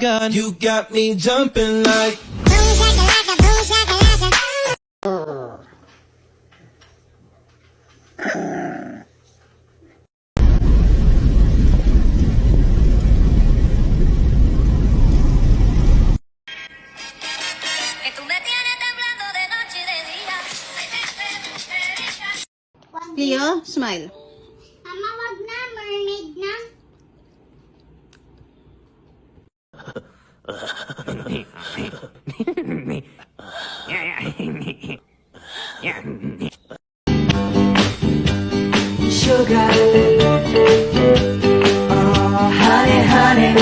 gun. You got me jumping like Leo, smile. Mama, wag na. Mermaid na. Sugar, oh honey, honey.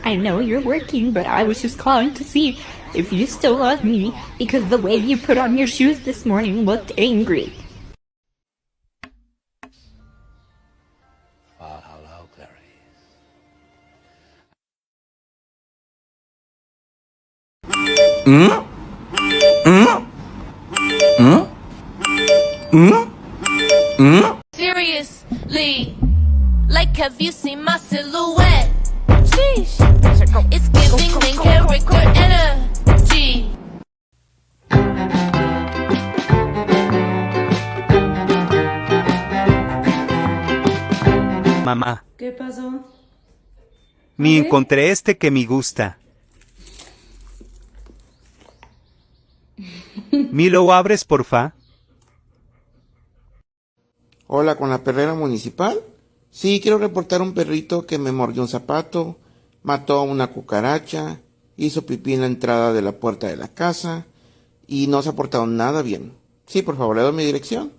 I know you're working, but I was just calling to see if you still love me because the way you put on your shoes this morning looked angry. Hello, Clarice. Seriously, like have you seen my silhouette? Sheesh, it's giving main character energy. Mamá, ¿Qué pasó? me encontré este que me gusta. ¿Me lo abres, porfa? Hola, ¿con la perrera municipal? Sí, quiero reportar un perrito que me mordió un zapato, mató a una cucaracha, hizo pipí en la entrada de la puerta de la casa y no se ha portado nada bien. Sí, por favor, le doy mi dirección.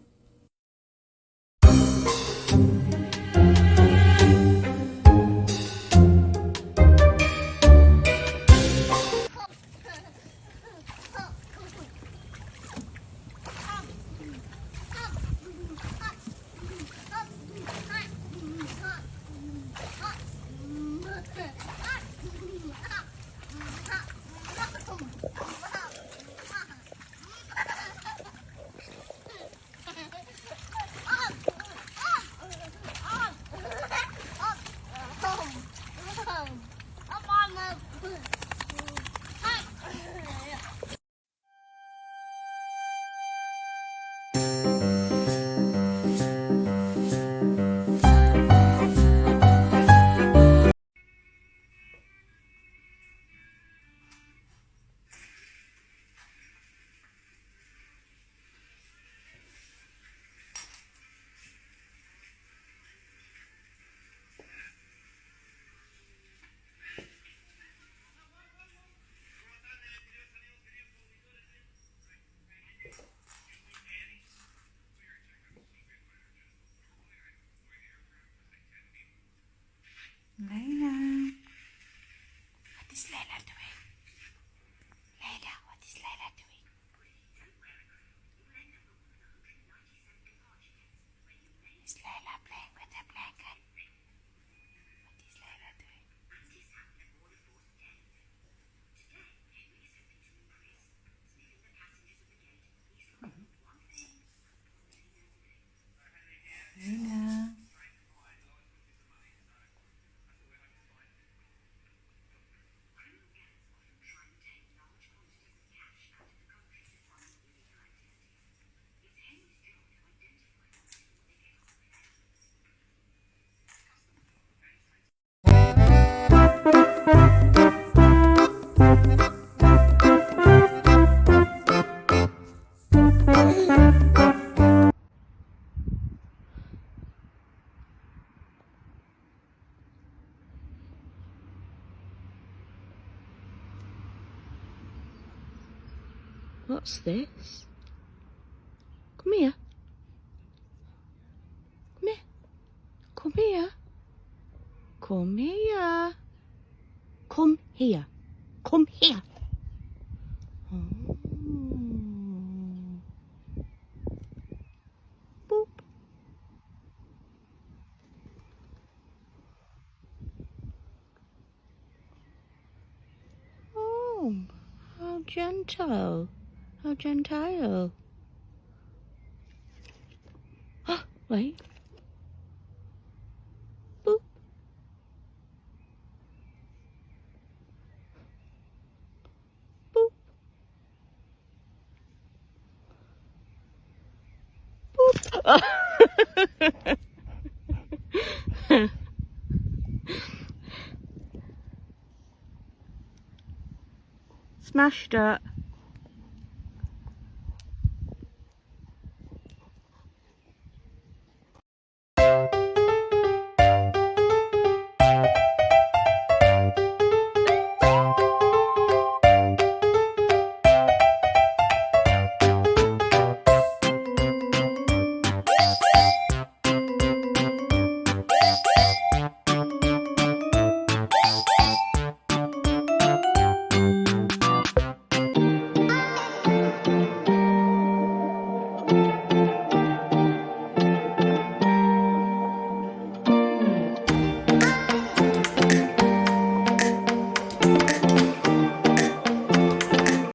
Layla. What is Layla doing? Layla, what is Layla doing? Is Layla playing with the blanket? What is Layla doing? Layla. What's this? Come here. Come here. Come here. Come here. Come here. Come here. Oh. Boop. Oh, how gentle. How gentile. Wait. Boop. Smashed it.